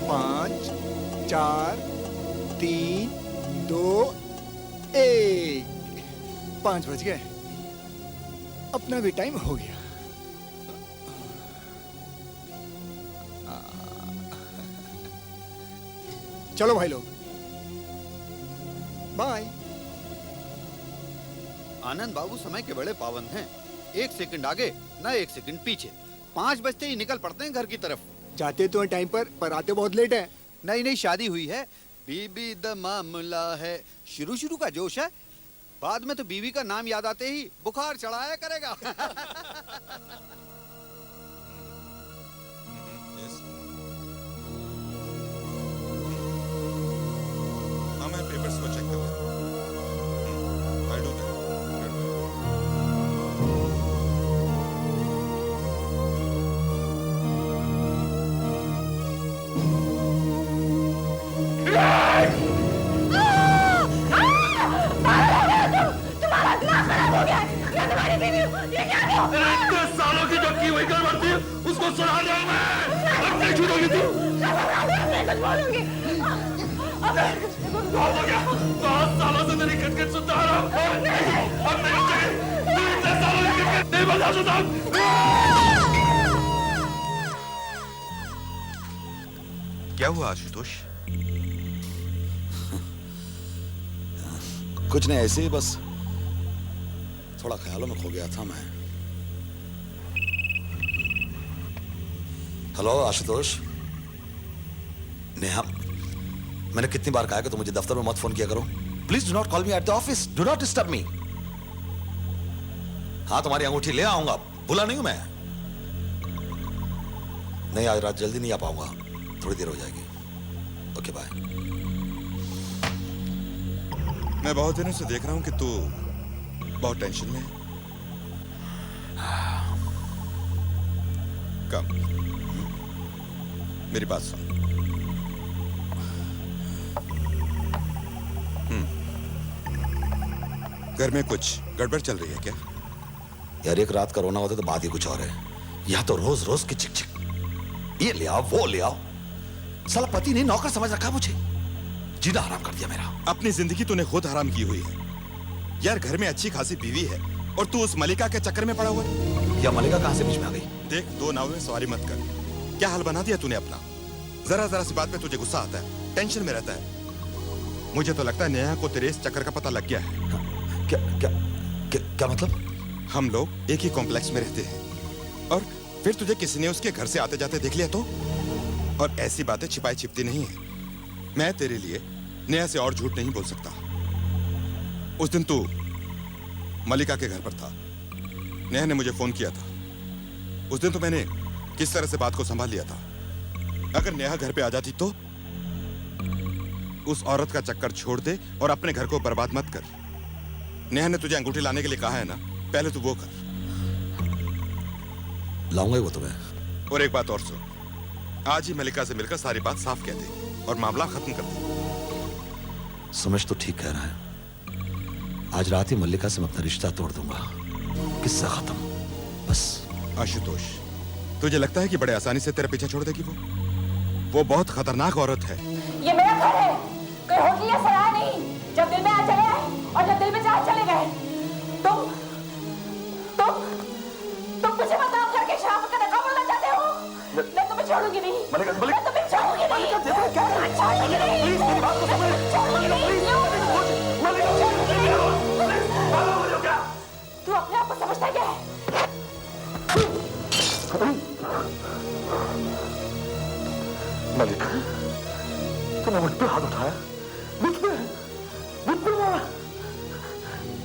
5 4 3 2 1 5 बज गए। अपना भी टाइम हो गया। चलो भाई लोग, बाय। आनंद बाबू समय के बड़े पाबंद हैं। 1 सेकंड आगे ना 1 सेकंड पीछे। 5 बजते ही निकल पड़ते हैं घर की तरफ। जाते तो टाइम पर आते बहुत लेट है। नई नई शादी हुई है, बीबी द मामला है। शुरू शुरू का जोश है, बाद में तो बीवी का नाम याद आते ही बुखार चढ़ाया करेगा। हाँ, मैं पेपर्स को चेक कर लेता हूँ। I'll do that. तुम्हारा दिमाग खराब हो गया है। मैं तुम्हारी बीवी हूँ। ये क्या कर रहे हो? 10 सालों की जो की हुई गड़बड़ी है, उसको सुना दे मैं। अब नहीं छूटोगी तू। मैं कुछ बोलूंगी। बहुत हो गया। 10 सालों से तेरी खटखट सुनता आ रहा हूँ। अब नहीं चाहिए। तू इतने सालों की खटखट नहीं बर्दाश्त होता। क्या हुआ आशुतोष? कुछ नहीं, ऐसे ही बस थोड़ा ख्यालों में खो गया था मैं। हेलो आशुतोष। नेहा, मैंने कितनी बार कहा कि तुम मुझे दफ्तर में मत फोन किया करो। Please do not call me at the office. Do not disturb me. हाँ, तुम्हारी अंगूठी ले आऊंगा, भूला नहीं हूं मैं। नहीं, आज रात जल्दी नहीं आ पाऊंगा, थोड़ी देर हो जाएगी। Okay bye. मैं बहुत दिनों से देख रहा हूं कि तू बहुत टेंशन में है। कम, मेरी बात सुन। घर में कुछ गड़बड़ चल रही है क्या? यार, एक रात का रोना होता तो बात ही कुछ और है। यहां तो रोज रोज की चिक चिक, ये ले आओ वो ले आओ। साला पति ने नौकर समझ रखा मुझे। जीना हराम कर दिया मेरा। अपनी जिंदगी तूने खुद हराम की हुई है यार। घर में अच्छी खासी बीवी है और तू उस मलिका के चक्कर में पड़ा हुआ है। या मलिका कहां से बीच में आ गई? देख, 2 नाव में सवारी मत कर। क्या हाल बना दिया तूने अपना। जरा जरा सी बात पे तुझे गुस्सा आता है, टेंशन में रहता है। मुझे तो लगता है नेहा को तेरे इस चक्कर का पता लग गया है। क्या क्या क्या, क्या मतलब? हम लोग एक ही कॉम्प्लेक्स में रहते हैं और फिर तुझे किसी ने उसके घर से आते जाते देख लिया तो? और ऐसी बातें छिपाई छिपती नहीं है। मैं तेरे लिए नेहा से और झूठ नहीं बोल सकता। उस दिन तू मलिका के घर पर था, नेहा ने मुझे फोन किया था। उस दिन तो मैंने किस तरह से बात को संभाल लिया था। अगर नेहा घर पे आ जाती तो? उस औरत का चक्कर छोड़ दे और अपने घर को बर्बाद मत कर। नेहा ने तुझे अंगूठी लाने के लिए कहा है ना, पहले तू वो कर। लाऊंगा वो तुम्हें। और एक बात और सुन, आज ही मलिका से मिलकर सारी बात साफ कह दे और मामला खत्म कर दे। समझ तो ठीक कह रहा है। आज रात ही मल्लिका से मैं अपना रिश्ता तोड़ दूंगा। किस्सा खत्म बस। आशुतोष, तुझे लगता है कि बड़े आसानी से तेरा पीछा छोड़ देगी वो बहुत खतरनाक औरत है। ये मेरा घर है, कोई होटल या सराय नहीं। जब दिल में आ चले आए और जब दिल में चाहे चले गए। तुम मुझे बदनाम करके शराब का नकाब बोलना चाहते हो? मैं तुम्हें छोड़ूंगी नहीं। मैं तुम्हें छोड़ूंगी नहीं। छोड़ूंगी नहीं। प्लीज मेरी बात तो समझ। छोड़ूंगी नहीं। तू अपने आप को समझता क्या है? मलिका, तूने मुझ पे हाथ उठाया, मुझ पे मारा।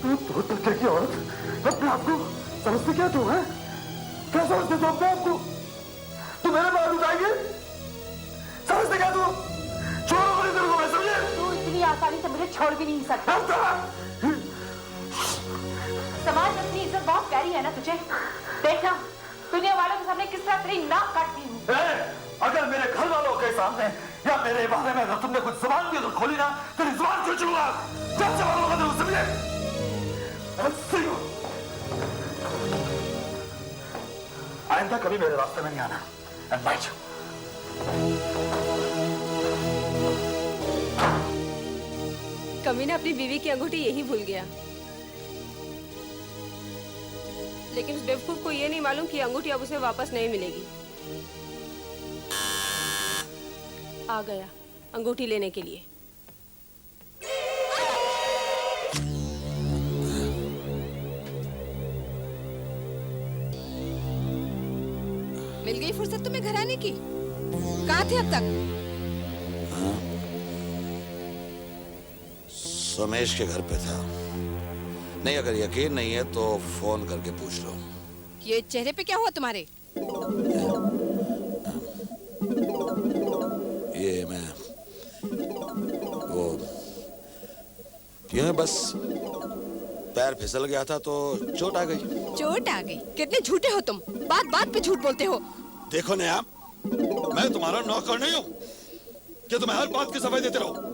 तू तरीके की औरत अपने आप को समझते क्या तू है? क्या समझते तू अपने आप को? तू मेरे बाल उठाएंगे? समझते क्या तू? छोड़ो मेरे दिल को, मैं समझे? तू इतनी आसानी से मुझे छोड़ भी नहीं सकता। समाज में अपनी इज्जत बहुत प्यारी है ना तुझे? देखना दुनिया वालों के सामने किस तरह तेरी नाक काटती हूँ। अगर मेरे घर वालों के सामने या मेरे बारे में अगर तुमने कुछ जुबान भी अगर खोली ना, तेरी जुबान खींच लूंगा। जब से वालों का दिल समझे? आइंदा कभी मेरे रास्ते में नहीं आना। कमीना अपनी बीवी की अंगूठी यही भूल गया। लेकिन उस बेवकूफ को ये नहीं मालूम कि अंगूठी अब उसे वापस नहीं मिलेगी। आ गया अंगूठी लेने के लिए। मिल गई फुर्सत तुम्हें घर आने की? कहाँ थे अब तक? सोमेश के घर पे था। नहीं, अगर यकीन नहीं है तो फोन करके पूछ लो। ये चेहरे पे क्या हुआ तुम्हारे? ये मैं वो यूं बस पैर फिसल गया था तो चोट आ गई। चोट आ गई? कितने झूठे हो तुम, बात बात पे झूठ बोलते हो। देखो नेहा, मैं तुम्हारा नौकर नहीं हूं कि तुम्हें हर बात की सफाई देते रहो।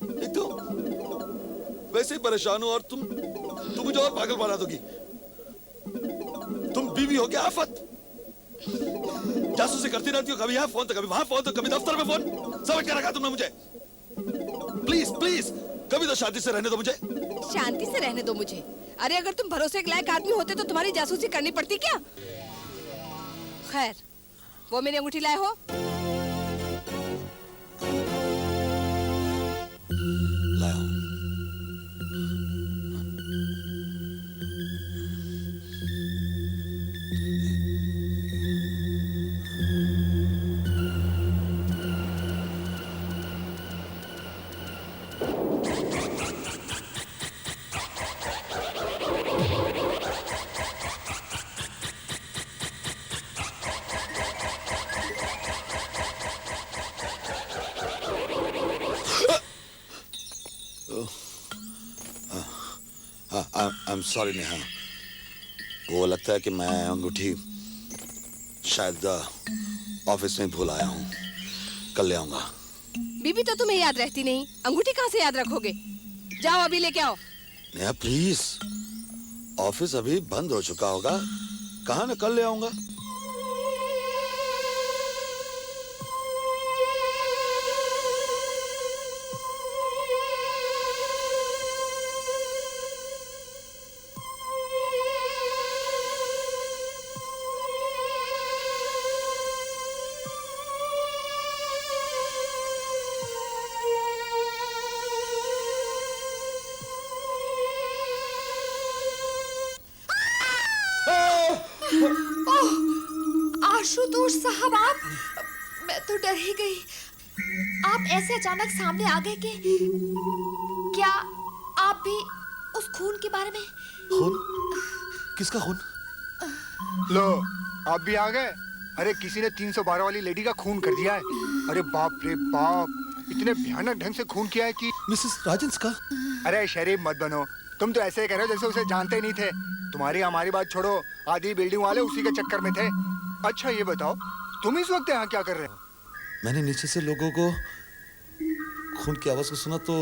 एक तो वैसे ही परेशान हूं और तुम मुझे और पागल बना दोगी। तुम बीवी हो क्या आफत? जासूसी करती रहती हो, कभी यहाँ फोन तो कभी वहां फोन तो कभी दफ्तर में फोन। समझ के रखा तुमने मुझे। प्लीज प्लीज कभी तो शांति से रहने दो मुझे। शांति से रहने दो मुझे? अरे अगर तुम भरोसे के लायक आदमी होते तो तुम्हारी जासूसी करनी पड़ती क्या? खैर, वो मेरी अंगूठी लाए हो? लाया हूं। I'm sorry नेहा, वो लगता है कि मैं अंगूठी शायद ऑफिस में भूल आया हूँ। कल ले आऊंगा। बीबी तो तुम्हें याद रहती नहीं, अंगूठी कहाँ से याद रखोगे? जाओ अभी लेके आओ। नेहा प्लीज, ऑफिस अभी बंद हो चुका होगा, कहाँ मैं कल ले आऊंगा। आशुतोष साहब, आप, मैं तो डर ही गई। आप ऐसे अचानक सामने आ गए कि क्या आप भी उस खून के बारे में? खून? किसका खून? लो, आप भी आ गए। अरे किसी ने 312 वाली लेडी का खून कर दिया है। अरे बाप रे बाप, इतने भयानक ढंग से खून किया है कि मिसेस राजंस का? अरे शरीफ मत बनो, तुम तो ऐसे ही कह रहे हो जैसे उसे जानते ही नहीं थे। तुम्हारी हमारी बात छोड़ो, आधी बिल्डिंग वाले उसी के चक्कर में थे। अच्छा ये बताओ, तुम इस वक्त यहाँ क्या कर रहे हो? मैंने नीचे से लोगों को खून की आवाज को सुना तो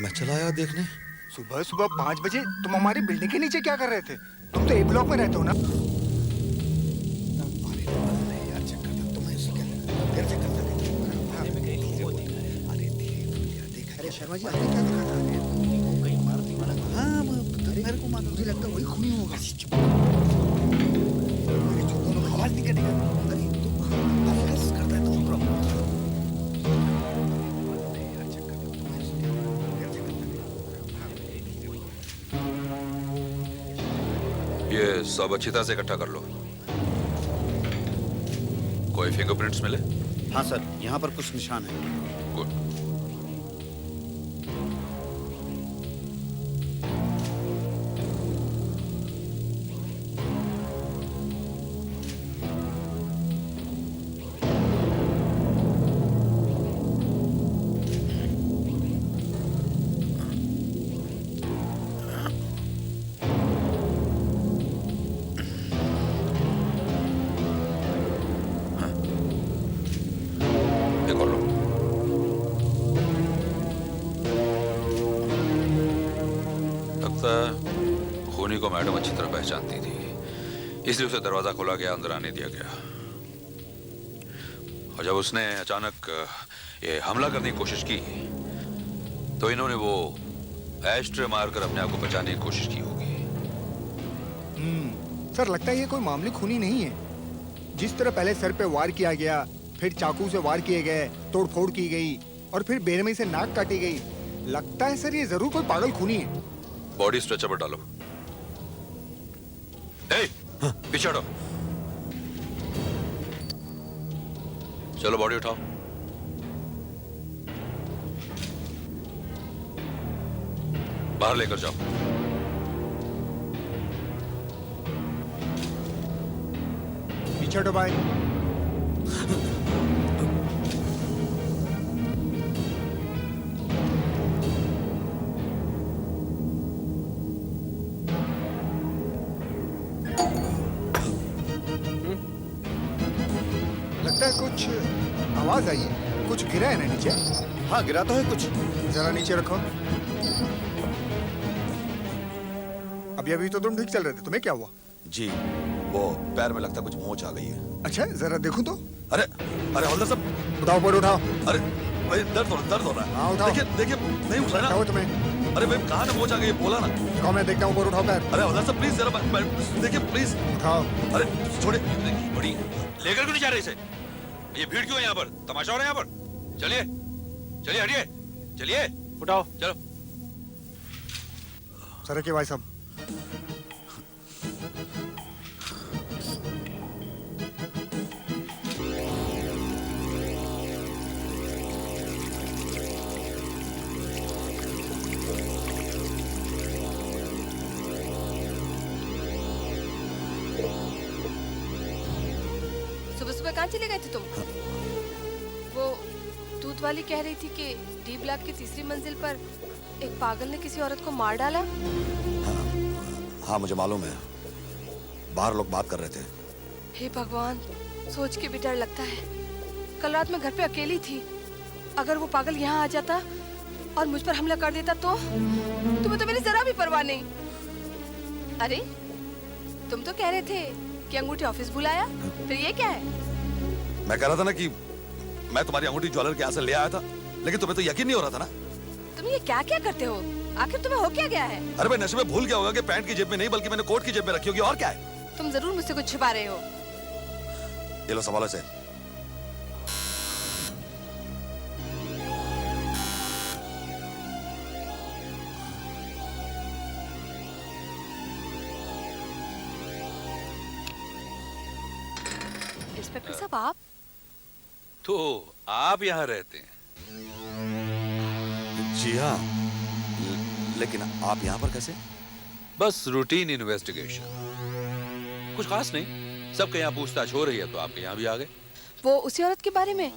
मैं चला आया देखने। सुबह सुबह 5 बजे तुम हमारी बिल्डिंग के नीचे क्या कर रहे थे? तुम तो ए ब्लॉक में रहते हो ना? अरे शर्मा जी, आपने क्या देखा था? हाँ, मेरे को मुझे लगता है वही खूनी होगा। अरे जो दोनों आवाज नहीं करेगा। अरे तुम करता है तो ये सब अच्छी तरह से इकट्ठा कर लो। कोई फिंगरप्रिंट्स मिले? हाँ सर, यहाँ पर कुछ निशान है। गुड। खूनी को मैडम अच्छी तरह पहचानती थी, इसलिए उसे दरवाजा खोला गया, अंदर आने दिया गया। और जब उसने अचानक ये हमला करने की कोशिश की तो इन्होंने वो एस्ट्रे मारकर अपने आप को बचाने की कोशिश की होगी। सर लगता है ये कोई मामूली खूनी नहीं है। जिस तरह पहले सर पे वार किया गया, फिर चाकू से वार किए गए, तोड़फोड़ की गई और फिर बेरहमी से नाक काटी गई, लगता है सर ये जरूर कोई पागल खूनी है। बॉडी स्ट्रेचर पर डालो। ए, पीछे हटो। चलो बॉडी उठाओ। बाहर लेकर जाओ। पीछे हटो भाई। लगता है कुछ आवाज आई है, कुछ गिरा है ना नीचे। हाँ गिरा तो है कुछ। जरा नीचे रखो। अभी तो तुम ठीक चल रहे थे, तुम्हें क्या हुआ? जी वो पैर में लगता कुछ मोच आ गई है। अच्छा जरा देखो तो। अरे अरे हवलदार साहब, उठाओ ऊपर उठाओ। अरे भाई दर्द हो रहा है। हाँ उठाओ। देखिए नहीं उठ रहा उठाओ ना। तुम्हें। अरे भाई कहाँ ना मोच आ गई है, बोला ना। उठाओ, मैं देखता हूँ, ऊपर उठाओ पैर। अरे हवलदार साहब प्लीज जरा देखिए प्लीज। उठाओ। अरे छोड़े। बड़ी लेकर क्यों नहीं जा रहे इसे? ये भीड़ क्यों है यहाँ पर? तमाशा हो रहा है यहाँ पर। चलिए चलिए हटिए, चलिए उठाओ। चलो। सर के भाई साहब। सुबह सुबह कहाँ चले गए थे तुम? वो दूध वाली कह रही थी कि डी ब्लॉक की तीसरी मंजिल पर एक पागल ने किसी औरत को मार डाला। हाँ मुझे मालूम है, बाहर लोग बात कर रहे थे। हे भगवान, सोच के भी डर लगता है। कल रात मैं घर पे अकेली थी। अगर वो पागल यहाँ आ जाता और मुझ पर हमला कर देता तो? तुम्हें तो मेरी जरा भी परवाह नहीं। अरे तुम तो कह रहे थे कि अंगूठी ऑफिस बुलाया, फिर ये क्या है? मैं कह रहा था ना कि मैं तुम्हारी अंगूठी ज्वेलर के यहाँ से ले आया था, लेकिन तुम्हें तो यकीन नहीं हो रहा था ना। तुम ये क्या क्या करते हो? आखिर तुम्हें हो क्या गया है? अरे भाई नशे में भूल गया होगा कि पैंट की जेब में नहीं बल्कि मैंने कोट की जेब में रखी होगी, और क्या है? तुम जरूर मुझसे कुछ छिपा रहे हो। ये लो संभालो से। इंस्पेक्टर साहब आप? तो आप यहाँ रहते हैं? जी हाँ, लेकिन आप यहाँ पर कैसे? बस रूटीन इन्वेस्टिगेशन, कुछ खास नहीं। सबके यहाँ पूछताछ हो रही है तो आपके यहाँ भी आ गए। वो उसी औरत के बारे में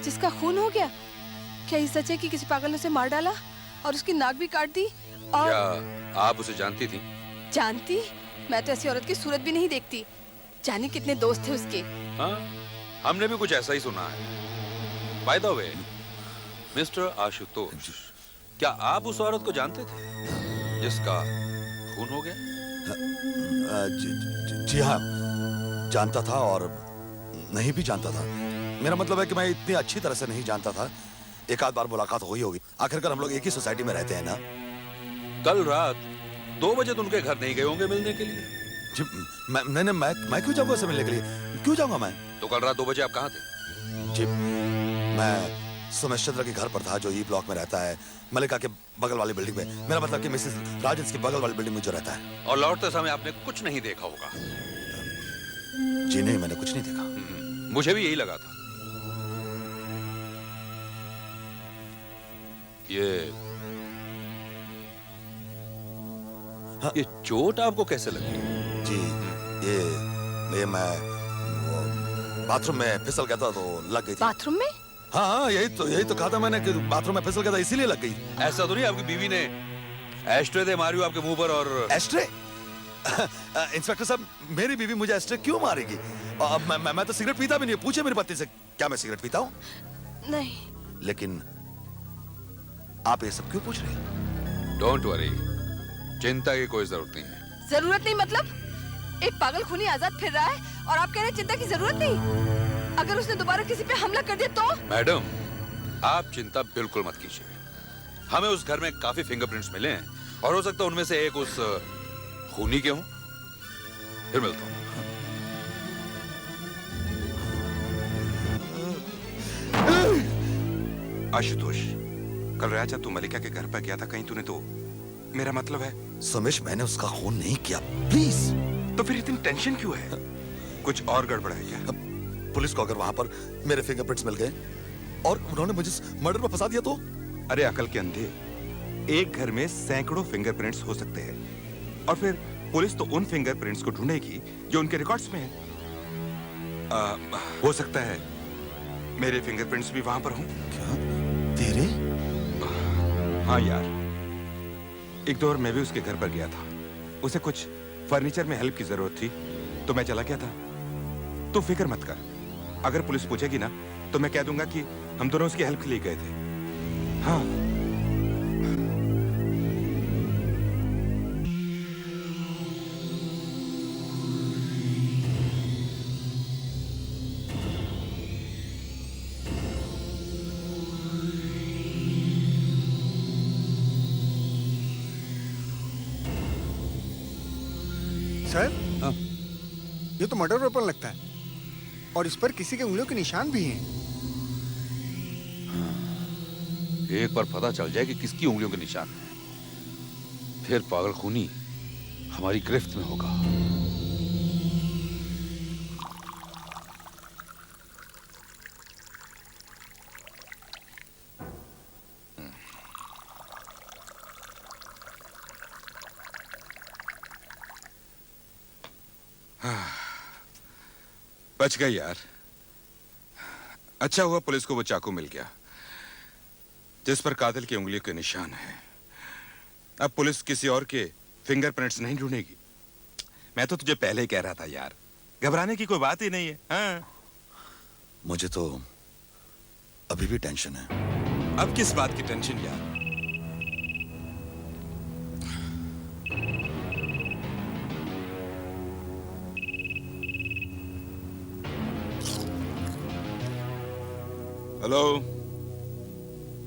जिसका खून हो गया? क्या ये सच है कि किसी पागल ने उसे मार डाला और उसकी नाक भी काट दी? और क्या आप उसे जानती थी? जानती? मैं तो ऐसी औरत की सूरत भी नहीं देखती। जाने कितने दोस्त थे उसके। हाँ, हमने भी कुछ ऐसा ही सुना है। By the way, mister Ashutosh, क्या आप उस औरत को जानते थे जिसका खून हो गया? जी हाँ, जानता था और नहीं भी जानता था। मेरा मतलब है कि मैं इतनी अच्छी तरह से नहीं जानता था। एक आध बार मुलाकात हुई होगी, आखिरकार हम लोग एक ही सोसाइटी में रहते हैं ना। कल रात 2 बजे तो उनके घर नहीं गए होंगे मिलने के लिए? जी मैं क्यों जाऊंगा उसे मिलने के लिए? क्यों जाऊंगा मैं? तो कल रात 2 बजे आप कहाँ थे? जी मैं सुमेश चंद्र के घर पर था, जो ई ब्लॉक में रहता है, मलिका के बगल वाली बिल्डिंग में। मेरा मतलब कि मिसेस राजन्स की बगल वाली बिल्डिंग में जो रहता है। और लौटते समय आपने कुछ नहीं देखा होगा? जी नहीं, मैंने कुछ नहीं देखा। मुझे भी यही लगा था। ये चोट आपको कैसे लगी? जी ये मैं बाथरूम में फिसल गया था तो लग गई थी। बाथरूम में? हाँ यही तो कहा था मैंने कि बाथरूम में फिसल गया था इसीलिए लग गई। ऐसा तो नहीं आपकी बीवी ने एस्ट्रे दे मारी हो आपके मुंह पर? और एस्ट्रे? इंस्पेक्टर साहब, मेरी बीवी मुझे एस्ट्रे क्यों मारेगी? मैं तो सिगरेट पीता भी नहीं। पूछे मेरी पत्नी से, क्या मैं सिगरेट पीता हूँ? नहीं। लेकिन आप ये सब क्यों पूछ रहे हैं? डोंट वरी, चिंता की कोई जरूरत नहीं है। जरूरत नहीं मतलब? एक पागल खूनी आजाद फिर रहा है और आप कह रहे हैं चिंता की जरूरत नहीं? अगर उसने दोबारा किसी पे हमला कर दिया तो? मैडम, आप चिंता बिल्कुल मत कीजिए। हमें उस घर में काफी फिंगरप्रिंट्स मिले हैं और हो सकता है उनमें से एक उस खूनी के हों। फिर मिलता हूं। आशुतोष, कल राजा तू मलिका के घर पर गया था, कहीं तूने तो मेरा मतलब है। सुमेश, मैंने उसका खून नहीं किया, प्लीज। तो फिर इतनी टेंशन क्यों है? कुछ और गड़बड़ है क्या? पुलिस को अगर वहां पर मेरे फिंगरप्रिंट्स मिल गए और उन्होंने मुझे मर्डर में फंसा दिया तो? अरे अकल के अंधे, एक घर में सैकड़ों फिंगरप्रिंट्स हो सकते हैं और फिर पुलिस तो उन फिंगरप्रिंट्स को ढूंढेगी जो उनके रिकॉर्ड्स में है। हो सकता है मेरे फिंगरप्रिंट्स भी वहां पर हों। क्या? तेरे? हाँ यार, एक दौर मैं भी उसके घर पर गया था। उसे कुछ फर्नीचर में हेल्प की जरूरत थी तो मैं चला गया था। तू फिक्र मत कर, अगर पुलिस पूछेगी ना तो मैं कह दूंगा कि हम दोनों उसकी हेल्प के लिए गए थे। हाँ। सर, ये तो मर्डर वेपन लगता है और इस पर किसी के उंगलियों के निशान भी हैं। एक बार पता चल जाए कि किसकी उंगलियों के निशान हैं, फिर पागल खूनी हमारी गिरफ्त में होगा। बच गई यार। अच्छा हुआ पुलिस को वो चाकू मिल गया जिस पर कातिल की उंगलियों के निशान है। अब पुलिस किसी और के फिंगरप्रिंट्स नहीं ढूंढेगी। मैं तो तुझे पहले ही कह रहा था यार, घबराने की कोई बात ही नहीं है। हाँ? मुझे तो अभी भी टेंशन है। अब किस बात की टेंशन यार? हेलो,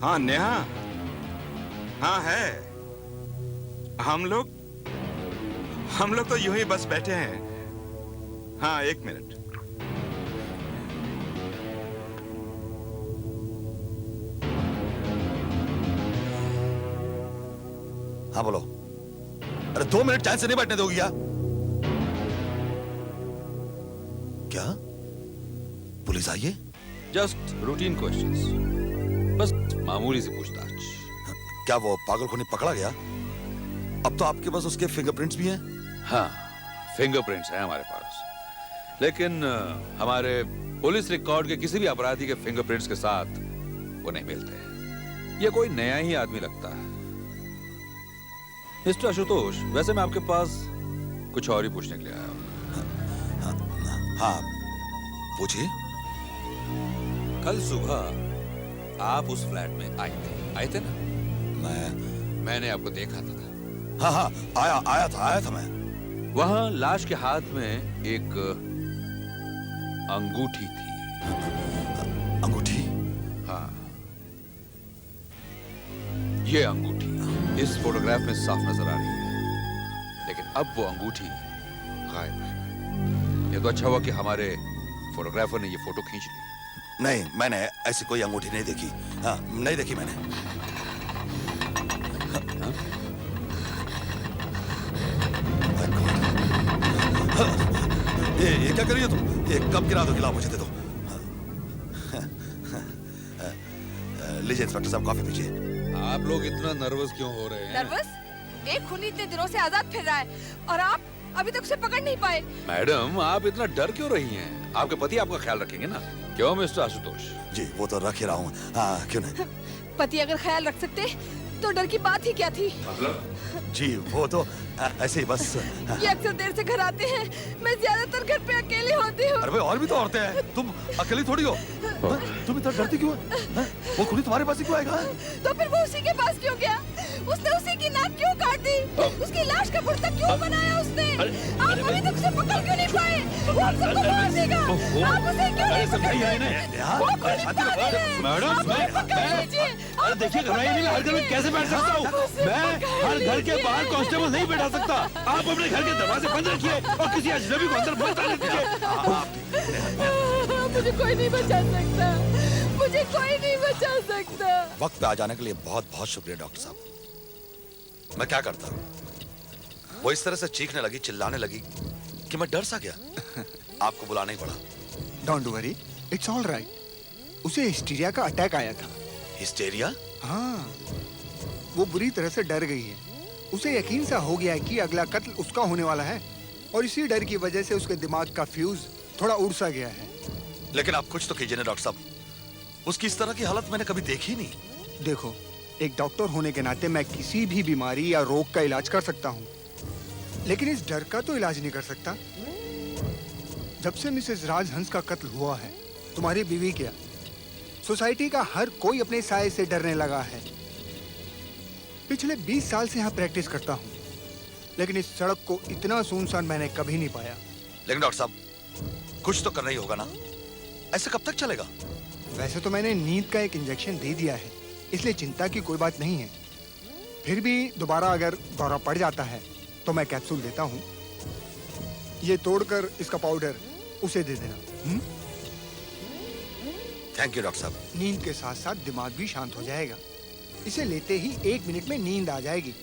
हाँ नेहा, हाँ है। हम लोग तो यूं ही बस बैठे हैं। हाँ, एक मिनट। हाँ बोलो। अरे 2 मिनट चैन से नहीं बैठने दोगी क्या? क्या? पुलिस आई है? जस्ट रूटीन क्वेश्चंस, बस मामूली सी पूछताछ। क्या वो पागल खूनी पकड़ा गया? अब तो आपके पास उसके फिंगरप्रिंट्स भी हैं? हाँ, फिंगरप्रिंट्स हैं हमारे पास, लेकिन हमारे पुलिस रिकॉर्ड के किसी भी अपराधी के फिंगरप्रिंट्स के साथ वो नहीं मिलते। ये कोई नया ही आदमी लगता है। मिस्टर आशुतोष, वैसे मैं आपके पास कुछ और ही पूछने के लिए आया हूँ। हाँ, पूछिए। कल सुबह आप उस फ्लैट में आए थे ना? मैंने आपको देखा था। हाँ, आया था मैं। वहां लाश के हाथ में एक अंगूठी थी। अंगूठी? हाँ, ये अंगूठी इस फोटोग्राफ में साफ नजर आ रही है, लेकिन अब वो अंगूठी गायब है। ये तो अच्छा हुआ कि हमारे फोटोग्राफर ने ये फोटो खींच ली। नहीं, मैंने ऐसी कोई अंगूठी नहीं देखी। हाँ, नहीं देखी मैंने। ये क्या कर रही हो तुम? ये कब गिरा दो? गिलाओ, मुझे दे दो। लीजिए इंस्पेक्टर साहब, कॉफी पीजिए। आप लोग इतना नर्वस क्यों हो रहे हैं? नर्वस? एक खूनी इतने दिनों से आजाद फिर रहा है और आप अभी तक उसे पकड़ नहीं पाए। मैडम, आप इतना डर क्यों रही हैं? आपके पति आपका ख्याल रखेंगे ना? क्यों मिस्टर आशुतोष? जी, वो तो रख ही रहा हूँ। हाँ, क्यों नहीं? पति अगर ख्याल रख सकते तो डर की बात ही क्या थी? मतलब? जी, वो तो ऐसे ही बस। ये अक्सर देर से घर आते हैं। मैं ज्यादातर घर पे अकेली होती हूँ। अरे भाई, और भी तो औरतें हैं, तुम अकेली थोड़ी हो। तुम इतना डरती क्यों है? वो खुली तुम्हारे पास ही क्यों आएगा? तो फिर वो उसी के पास क्यों गया? उसने उसी की नाक क्यों काट दी? उसकी लाश का पुर्ता क्यों बनाया उसने? आप अभी तक उसे पकड़ क्यों नहीं पाए? वो हम सबको मार देगा। आप उसे क्यों नहीं पकड़ रहे? वो खुली पागल है। आप उसे पकड़ लीजिए। अरे देखिए घबराइए नहीं, मैं हर घर में कैसे बैठ सकता हूँ? मैं हर घर के बाहर कांस्टेबल नहीं बैठा सकता। आप अपने घर के दरवाजे बंद रखिए और किसी अजनबी को अंदर मत आने दीजिए। मुझे कोई नहीं बचा सकता, मुझे कोई नहीं बचा सकता। वक्त पे आ जाने के लिए बहुत बहुत शुक्रिया डॉक्टर साहब। मैं क्या करता, वो इस तरह से चीखने लगी, चिल्लाने लगी कि मैं डर सा गया। आपको बुलाना ही पड़ा। Don't worry, it's all right. उसे हिस्टीरिया का अटैक आया था। हिस्टेरिया? हाँ, वो बुरी तरह से डर गई है। उसे यकीन सा हो गया है कि अगला कत्ल उसका होने वाला है और इसी डर की वजह से उसके दिमाग का फ्यूज थोड़ा उड़ सा गया है। लेकिन आप कुछ तो कीजिए ना डॉक्टर साहब, उसकी इस तरह की हालत मैंने कभी देखी नहीं। देखो, एक डॉक्टर होने के नाते मैं किसी भी बीमारी या रोग का इलाज कर सकता हूँ, लेकिन इस डर का तो इलाज नहीं कर सकता। जब से मिसेस राजहंस का कत्ल हुआ है, तुम्हारी बीवी क्या, सोसाइटी का हर कोई अपने साये से डरने लगा है। पिछले 20 साल से यहाँ प्रैक्टिस करता हूँ, लेकिन इस सड़क को इतना सुनसान मैंने कभी नहीं पाया। लेकिन डॉक्टर साहब, कुछ तो करना ही होगा ना, ऐसे कब तक चलेगा? वैसे तो मैंने नींद का एक इंजेक्शन दे दिया है, इसलिए चिंता की कोई बात नहीं है। फिर भी दोबारा अगर दौरा पड़ जाता है तो मैं कैप्सूल देता हूँ। ये तोड़कर इसका पाउडर उसे दे देना। थैंक यू डॉक्टर साहब। नींद के साथ साथ दिमाग भी शांत हो जाएगा। इसे लेते ही 1 मिनट में नींद आ जाएगी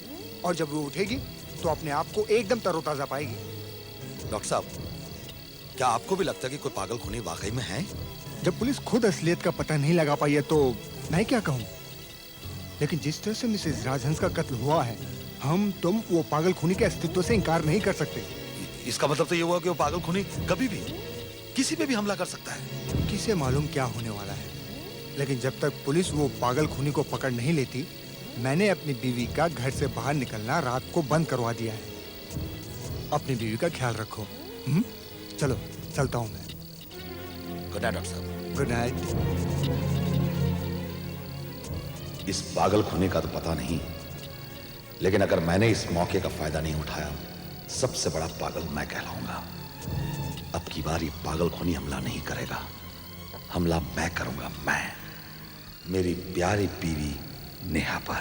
और जब वो उठेगी तो अपने आप को एकदम तरोताजा पाएगी। डॉक्टर साहब, क्या आपको भी लगता है कि कोई पागल खूनी वाकई में है? जब पुलिस खुद असलियत का पता नहीं लगा पाई है तो मैं क्या कहूँ। लेकिन जिस तरह से मिसेस राजहंस का कत्ल हुआ है, हम तुम वो पागल खूनी के अस्तित्व से इनकार नहीं कर सकते। इसका मतलब तो ये हुआ कि वो पागल खूनी कभी भी किसी पे भी हमला कर सकता है। किसे मालूम क्या होने वाला है, लेकिन जब तक पुलिस वो पागल खूनी को पकड़ नहीं लेती, मैंने अपनी बीवी का घर से बाहर निकलना रात को बंद करवा दिया है। अपनी बीवी का ख्याल रखो। चलो चलता हूँ मैं। गुड नाइट डॉक्टर साहब। Good night. इस पागल खूनी का तो पता नहीं, लेकिन अगर मैंने इस मौके का फायदा नहीं उठाया, सबसे बड़ा पागल मैं कहलाऊंगा। अब की बार ये पागल खूनी हमला नहीं करेगा, हमला मैं करूंगा। मैं, मेरी प्यारी बीवी नेहा पर।